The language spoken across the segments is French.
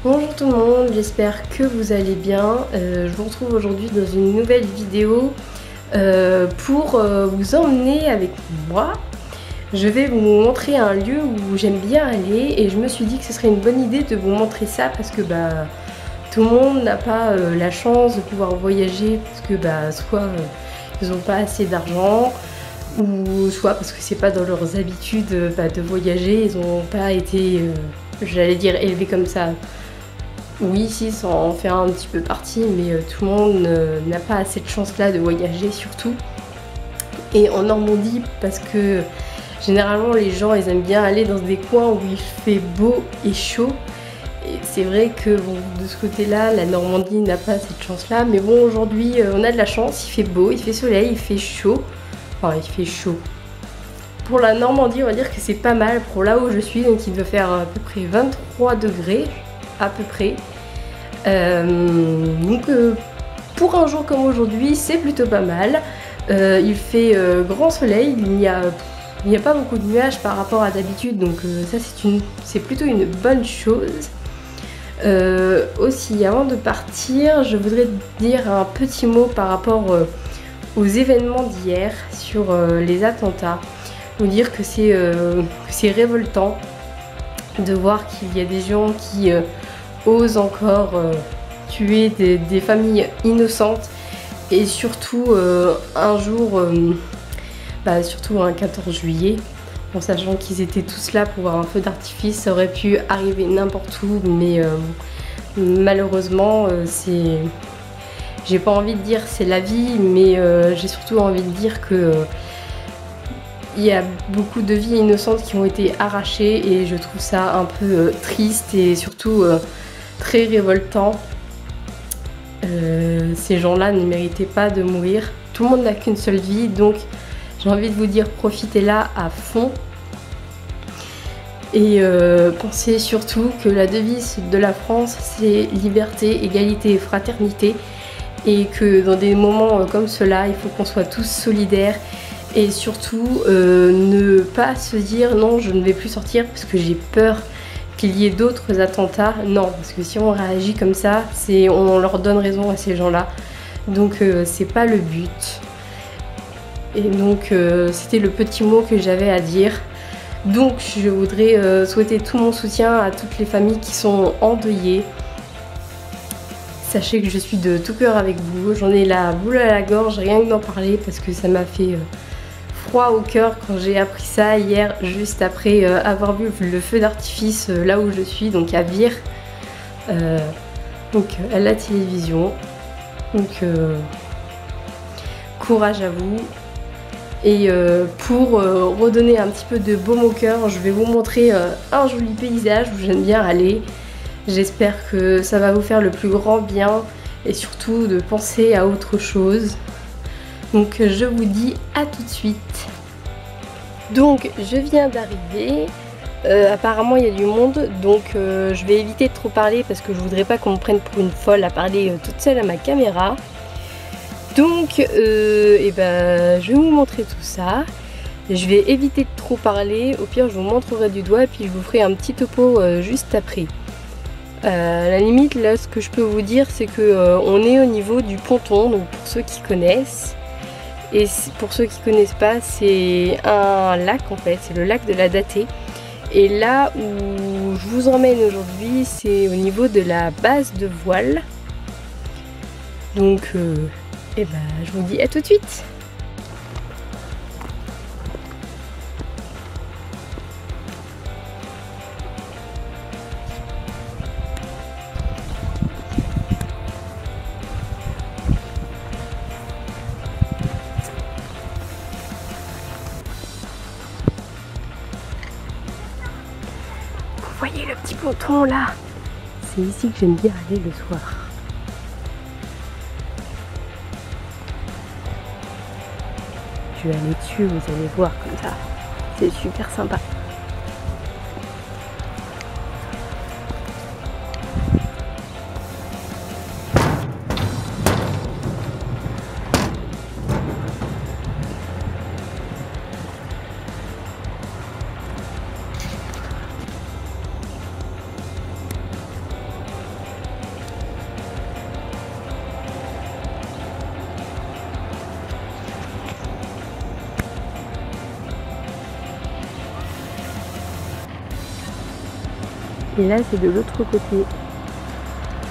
Bonjour tout le monde, j'espère que vous allez bien. Je vous retrouve aujourd'hui dans une nouvelle vidéo pour vous emmener avec moi. Je vais vous montrer un lieu où j'aime bien aller et je me suis dit que ce serait une bonne idée de vous montrer ça parce que tout le monde n'a pas la chance de pouvoir voyager parce que soit ils n'ont pas assez d'argent ou soit parce que c'est pas dans leurs habitudes de voyager, ils n'ont pas été, j'allais dire, élevés comme ça. Oui, si, ça en fait un petit peu partie, mais tout le monde n'a pas cette chance-là de voyager, surtout. Et en Normandie, parce que généralement les gens, ils aiment bien aller dans des coins où il fait beau et chaud. Et c'est vrai que bon, de ce côté-là, la Normandie n'a pas cette chance-là. Mais bon, aujourd'hui, on a de la chance, il fait beau, il fait soleil, il fait chaud. Enfin, il fait chaud. Pour la Normandie, on va dire que c'est pas mal pour là où je suis, donc il doit faire à peu près 23 degrés. À peu près. Pour un jour comme aujourd'hui, c'est plutôt pas mal. Il fait grand soleil, il n'y a pas beaucoup de nuages par rapport à d'habitude, donc ça c'est plutôt une bonne chose. Aussi, avant de partir, je voudrais dire un petit mot par rapport aux événements d'hier sur les attentats. Vous dire que c'est révoltant de voir qu'il y a des gens qui osent encore tuer des familles innocentes et surtout un jour, surtout un 14 juillet, en sachant qu'ils étaient tous là pour voir un feu d'artifice. Ça aurait pu arriver n'importe où, mais malheureusement j'ai pas envie de dire c'est la vie, mais j'ai surtout envie de dire que il y a beaucoup de vies innocentes qui ont été arrachées et je trouve ça un peu triste et surtout très révoltant. Ces gens-là ne méritaient pas de mourir. Tout le monde n'a qu'une seule vie, donc j'ai envie de vous dire profitez-la à fond. Et pensez surtout que la devise de la France, c'est liberté, égalité et fraternité. Et que dans des moments comme cela, il faut qu'on soit tous solidaires. Et surtout, ne pas se dire non, je ne vais plus sortir parce que j'ai peur qu'il y ait d'autres attentats. Non, parce que si on réagit comme ça, on leur donne raison à ces gens-là. Donc c'est pas le but. Et donc c'était le petit mot que j'avais à dire. Donc je voudrais souhaiter tout mon soutien à toutes les familles qui sont endeuillées. Sachez que je suis de tout cœur avec vous. J'en ai la boule à la gorge, rien que d'en parler, parce que ça m'a fait froid au cœur quand j'ai appris ça hier, juste après avoir vu le feu d'artifice là où je suis, donc à Vire, donc à la télévision. Donc courage à vous. Et pour redonner un petit peu de baume au cœur, je vais vous montrer un joli paysage où j'aime bien aller. J'espère que ça va vous faire le plus grand bien et surtout de penser à autre chose. Donc je vous dis à tout de suite. Donc je viens d'arriver. Apparemment il y a du monde, donc je vais éviter de trop parler parce que je voudrais pas qu'on me prenne pour une folle à parler toute seule à ma caméra. Donc je vais vous montrer tout ça. Je vais éviter de trop parler. Au pire je vous montrerai du doigt et puis je vous ferai un petit topo juste après. À la limite, là, ce que je peux vous dire, c'est que on est au niveau du ponton, donc pour ceux qui connaissent. Et pour ceux qui connaissent pas, c'est un lac en fait, c'est le lac de la Datée. Et là où je vous emmène aujourd'hui, c'est au niveau de la base de voile. Donc, je vous dis à tout de suite. Vous voyez le petit ponton là? C'est ici que j'aime bien aller le soir. Je vais aller dessus, vous allez voir comme ça. C'est super sympa. Et là c'est de l'autre côté.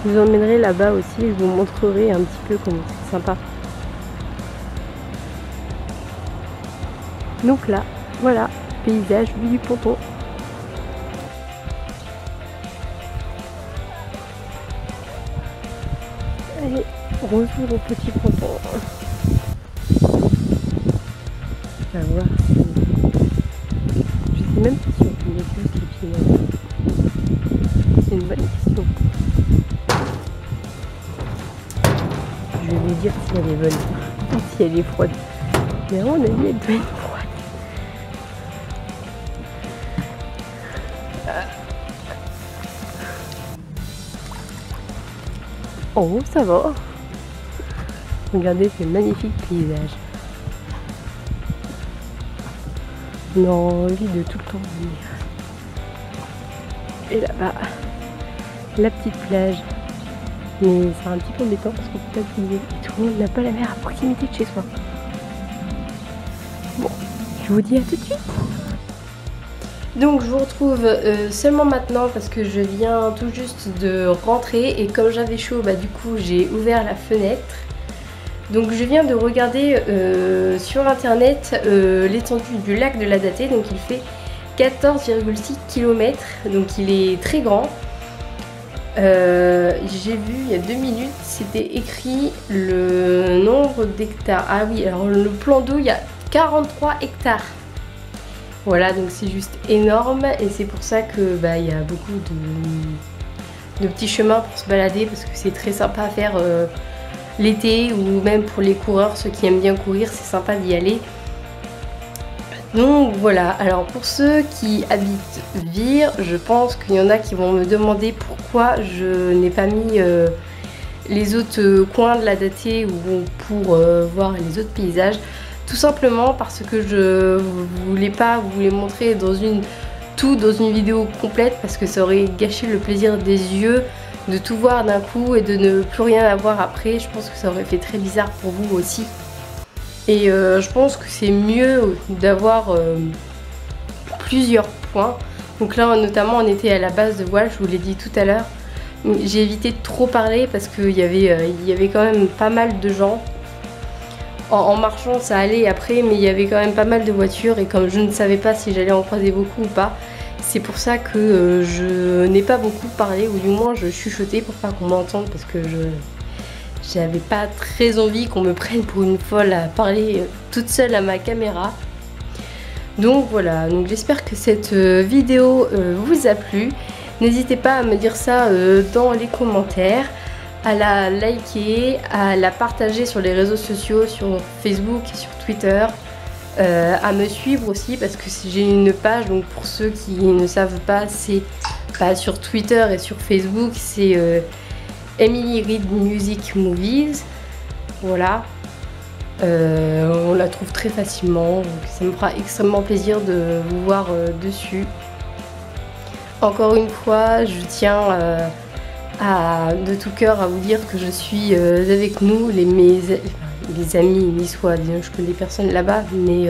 Je vous emmènerai là-bas aussi, je vous montrerai un petit peu comment c'est sympa. Donc là, voilà, paysage vue du ponton. Allez, retour au petit ponton. On va voir si... Je sais même pas si on peut mettre juste les pieds là. C'est une bonne question. Je vais vous dire si elle est bonne ou si elle est froide. Mais à mon avis, elle doit être froide. En haut, ça va. Regardez ce magnifique paysage. On a envie de tout le temps venir. Et là-bas, la petite plage. Mais c'est un petit peu embêtant parce qu'on peut pas utiliser. Et tout le monde n'a pas la mer à proximité de chez soi. Bon, je vous dis à tout de suite. Donc je vous retrouve seulement maintenant parce que je viens tout juste de rentrer et comme j'avais chaud, bah du coup j'ai ouvert la fenêtre. Donc je viens de regarder sur internet l'étendue du lac de la Datée. Donc il fait 14,6 km, donc il est très grand. J'ai vu il y a 2 minutes, c'était écrit le nombre d'hectares. Ah oui, alors le plan d'eau, il y a 43 hectares. Voilà, donc c'est juste énorme et c'est pour ça que bah, il y a beaucoup de petits chemins pour se balader parce que c'est très sympa à faire l'été ou même pour les coureurs, ceux qui aiment bien courir, c'est sympa d'y aller. Donc voilà, alors pour ceux qui habitent Vire, je pense qu'il y en a qui vont me demander pourquoi je n'ai pas mis les autres coins de la Datée ou pour voir les autres paysages. Tout simplement parce que je voulais pas vous les montrer dans une vidéo complète parce que ça aurait gâché le plaisir des yeux de tout voir d'un coup et de ne plus rien avoir après. Je pense que ça aurait fait très bizarre pour vous aussi. Et je pense que c'est mieux d'avoir plusieurs points. Donc là notamment on était à la base de voile, je vous l'ai dit tout à l'heure. J'ai évité de trop parler parce qu'il y avait quand même pas mal de gens. En marchant ça allait après, mais il y avait quand même pas mal de voitures et comme je ne savais pas si j'allais en croiser beaucoup ou pas, c'est pour ça que je n'ai pas beaucoup parlé, ou du moins je chuchotais pour pas qu'on m'entende parce que j'avais pas très envie qu'on me prenne pour une folle à parler toute seule à ma caméra. Donc voilà, donc j'espère que cette vidéo vous a plu. N'hésitez pas à me dire ça dans les commentaires, à la liker, à la partager sur les réseaux sociaux, sur Facebook et sur Twitter, à me suivre aussi parce que j'ai une page, donc pour ceux qui ne savent pas, c'est sur Twitter et sur Facebook, c'est Emily Reed Music Movies, voilà. On la trouve très facilement, donc ça me fera extrêmement plaisir de vous voir dessus. Encore une fois, je tiens de tout cœur à vous dire que je suis avec nous, les amis niçois. Je connais personne là-bas, mais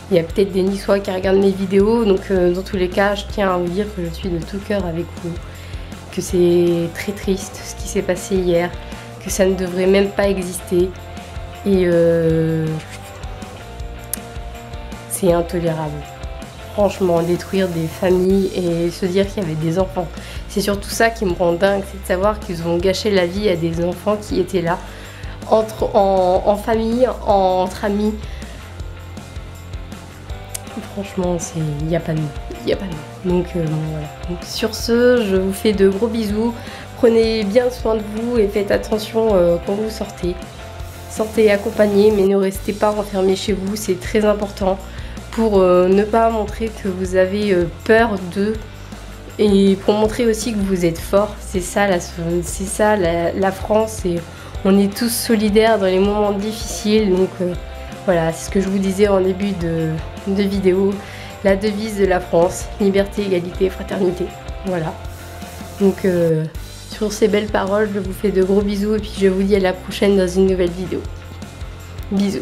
il y a peut-être des niçois qui regardent mes vidéos, donc dans tous les cas, je tiens à vous dire que je suis de tout cœur avec vous, que c'est très triste ce qui s'est passé hier, que ça ne devrait même pas exister, et c'est intolérable. Franchement, détruire des familles et se dire qu'il y avait des enfants. C'est surtout ça qui me rend dingue, c'est de savoir qu'ils ont gâché la vie à des enfants qui étaient là, en famille, entre amis. Franchement, il n'y a pas de mots. Il n'y a pas de mots. Donc voilà. Donc, sur ce, je vous fais de gros bisous. Prenez bien soin de vous et faites attention quand vous sortez. Sortez accompagnés, mais ne restez pas renfermés chez vous, c'est très important. Pour ne pas montrer que vous avez peur d'eux et pour montrer aussi que vous êtes fort. C'est ça la France, et on est tous solidaires dans les moments difficiles. Donc voilà, c'est ce que je vous disais en début de vidéo, la devise de la France: liberté, égalité, fraternité. Voilà. Donc sur ces belles paroles, je vous fais de gros bisous et puis je vous dis à la prochaine dans une nouvelle vidéo. Bisous.